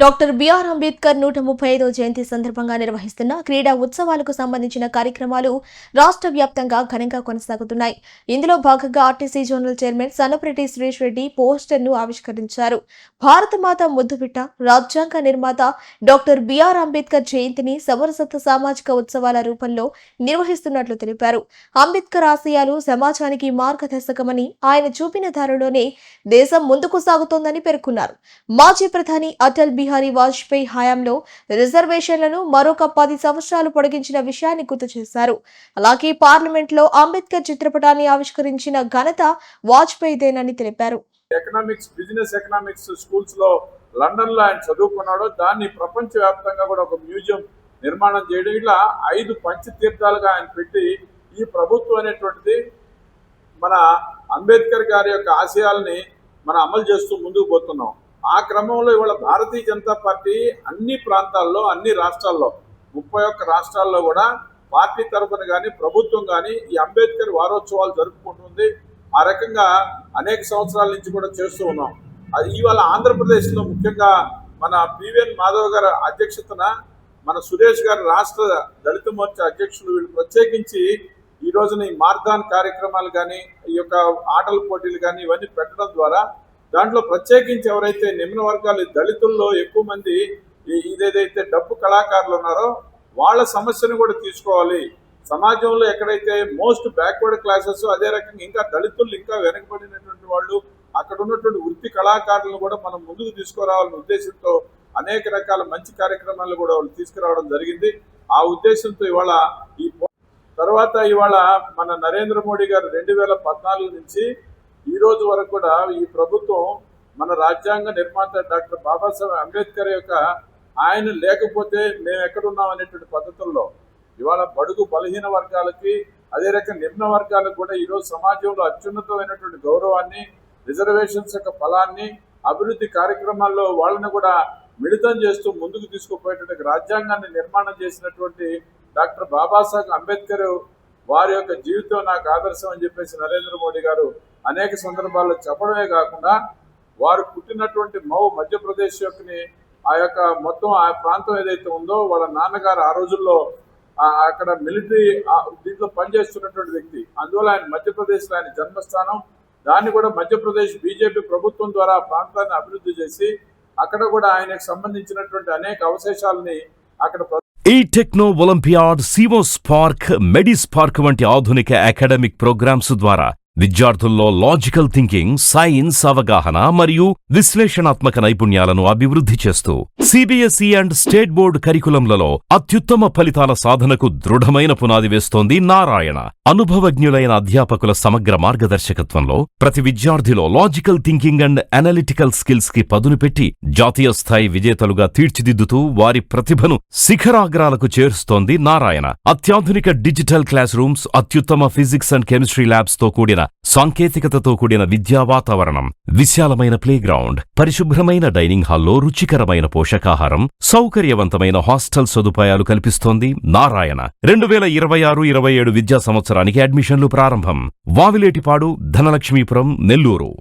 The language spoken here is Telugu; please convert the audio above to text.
డాక్టర్ బిఆర్ అంబేద్కర్ 135వ జయంతి సందర్భంగా నిర్వహిస్తున్న క్రీడా ఉత్సవాలకు సంబంధించిన కార్యక్రమాలు రాష్ట్ర వ్యాప్తంగా ఘనంగా కొనసాగుతున్నాయి. ఇందులో భాగంగా RTC zonal chairman Sannapareddy Suresh Reddy పోస్టర్ను ఆవిష్కరించారు. భారతమాత ముద్దుబిడ్డ, రాజ్యాంగ నిర్మాత డాక్టర్ బిఆర్ అంబేద్కర్ జయంతిని సమరసత్వ సామాజిక ఉత్సవాల రూపంలో నిర్వహిస్తున్నట్లు తెలిపారు. అంబేద్కర్ ఆశయాలు సమాజానికి మార్గదర్శకమని, ఆయన చూపిన దారిలోనే దేశం ముందుకు సాగుతోందని పేర్కొన్నారు. మాజీ ప్రధాని అటల్ బిహారీ వాజ్పేయి హయాంలో రిజర్వేషన్లను మరొక 10 సంవత్సరాలు పొడిగించిన విషయాన్ని గుర్తు చేశారు. అలాగే పార్లమెంట్లో అంబేద్కర్ చిత్రపటాన్ని ఆవిష్కరించిన ఘనత వాజ్పేయిదేనని తెలిపారు. ఎకనామిక్స్, బిజినెస్ ఎకనామిక్స్ స్కూల్స్ లో లండన్ లో ఆయన చదువుకున్నాడు. దాన్ని ప్రపంచవ్యాప్తంగా కూడా ఒక మ్యూజియం నిర్మాణం చేయడం, ఇలా 5 పంచతీర్థాలుగా ఆయన పెట్టి ఈ ప్రభుత్వం అనేటువంటిది మన అంబేద్కర్ గారి యొక్క ఆశయాల్ని మనం అమలు చేస్తూ ముందుకు పోతున్నాం. ఆ క్రమంలో ఇవాళ భారతీయ జనతా పార్టీ అన్ని ప్రాంతాల్లో, అన్ని రాష్ట్రాల్లో, 31 రాష్ట్రాల్లో కూడా పార్టీ తరఫున కానీ ప్రభుత్వం కానీ ఈ అంబేద్కర్ వారోత్సవాలు జరుపుకుంటుంది. ఆ రకంగా అనేక సంవత్సరాల నుంచి కూడా చేస్తూ ఉన్నాం. అది ఇవాళ ఆంధ్రప్రదేశ్లో ముఖ్యంగా మన పివిఎన్ మాధవ్ గారి అధ్యక్షతన మన సురేష్ గారు రాష్ట్ర దళిత మోర్చా అధ్యక్షులు, వీళ్ళు ప్రత్యేకించి ఈ రోజున ఈ మార్థాన్ కార్యక్రమాలు కానీ, ఈ యొక్క ఆటల పోటీలు కానీ ఇవన్నీ పెట్టడం ద్వారా దాంట్లో ప్రత్యేకించి ఎవరైతే నిమ్న వర్గాలు, దళితుల్లో ఎక్కువ మంది ఇదేదైతే డబ్బు కళాకారులు ఉన్నారో వాళ్ళ సమస్యను కూడా తీసుకోవాలి. సమాజంలో ఎక్కడైతే మోస్ట్ బ్యాక్వర్డ్ క్లాసెస్, అదే రకంగా ఇంకా దళితులు ఇంకా వెనకబడినటువంటి వాళ్ళు, అక్కడ ఉన్నటువంటి వృత్తి కళాకారులను కూడా మనం ముందుకు తీసుకురావాలనే ఉద్దేశంతో అనేక రకాల మంచి కార్యక్రమాలు కూడా వాళ్ళు తీసుకురావడం జరిగింది. ఆ ఉద్దేశంతో ఇవాళ ఇవాళ మన నరేంద్ర మోడీ గారు 2014 నుంచి ఈ రోజు వరకు కూడా ఈ ప్రభుత్వం మన రాజ్యాంగ నిర్మాత డాక్టర్ బాబాసాహెబ్ అంబేద్కర్ యొక్క ఆయన లేకపోతే మేము ఎక్కడున్నాం అనేటువంటి పద్ధతుల్లో ఇవాళ బడుగు బలహీన వర్గాలకి, అదే రకంగా నిమ్న వర్గాలకు కూడా ఈరోజు సమాజంలో అత్యున్నతమైనటువంటి గౌరవాన్ని, రిజర్వేషన్స్ యొక్క ఫలాన్ని, అభివృద్ధి కార్యక్రమాల్లో వాళ్ళని కూడా మిళితం చేస్తూ ముందుకు తీసుకుపోయేటువంటి రాజ్యాంగాన్ని నిర్మాణం చేసినటువంటి డాక్టర్ బాబాసాహెబ్ అంబేద్కర్ వారి యొక్క జీవితం నాకు ఆదర్శం అని చెప్పేసి నరేంద్ర మోడీ గారు అనేక సందర్భాల్లో చెప్పడమే కాకుండా వారు పుట్టినటువంటి మధ్యప్రదేశ్ యొక్కని ఆ యొక్క మొత్తం ఆ ప్రాంతం ఏదైతే ఉందో వాళ్ళ నాన్నగారు ఆ రోజుల్లో అక్కడ మిలిటరీ దీంట్లో పనిచేస్తున్నటువంటి వ్యక్తి. అందువల్ల ఆయన మధ్యప్రదేశ్లో ఆయన జన్మస్థానం. దాన్ని కూడా మధ్యప్రదేశ్ బీజేపీ ప్రభుత్వం ద్వారా ఆ ప్రాంతాన్ని అభివృద్ధి చేసి అక్కడ కూడా ఆయనకు సంబంధించినటువంటి అనేక అవశేషాలని అక్కడ ఈ టెక్నో ఒలింపియాడ్, సివో స్పార్క్, మెడి స్పార్క్ వంటి ఆధునిక అకాడమిక్ ప్రోగ్రామ్స్ ద్వారా విద్యార్థుల్లో లాజికల్ థింకింగ్, సైన్స్ అవగాహన మరియు విశ్లేషణాత్మక నైపుణ్యాలను అభివృద్ధి చేస్తూ సిబిఎస్ఈ అండ్ స్టేట్ బోర్డు కరికులంలలో అత్యుత్తమ ఫలితాల సాధనకు దృఢమైన పునాది వేస్తోంది నారాయణ. అనుభవజ్ఞులైన అధ్యాపకుల సమగ్ర మార్గదర్శకత్వంలో ప్రతి విద్యార్థిలో logical thinking and analytical skills కి పదును పెట్టి జాతీయ స్థాయి విజేతలుగా తీర్చిదిద్దుతూ వారి ప్రతిభను శిఖరాగ్రాలకు చేరుస్తోంది నారాయణ. అత్యాధునిక డిజిటల్ క్లాస్ రూమ్స్, అత్యుత్తమ ఫిజిక్స్ అండ్ కెమిస్ట్రీ ల్యాబ్స్ తో కూడిన సాంకేతికతతో కూడిన విద్యా వాతావరణం, విశాలమైన ప్లేగ్రౌండ్, పరిశుభ్రమైన డైనింగ్ హాల్లో రుచికరమైన పోషకాహారం, సౌకర్యవంతమైన హాస్టల్ సదుపాయాలు కల్పిస్తోంది నారాయణ. 2026-27 విద్యా సంవత్సరానికి అడ్మిషన్లు ప్రారంభం. వావిలేటిపాడు, ధనలక్ష్మీపురం, నెల్లూరు.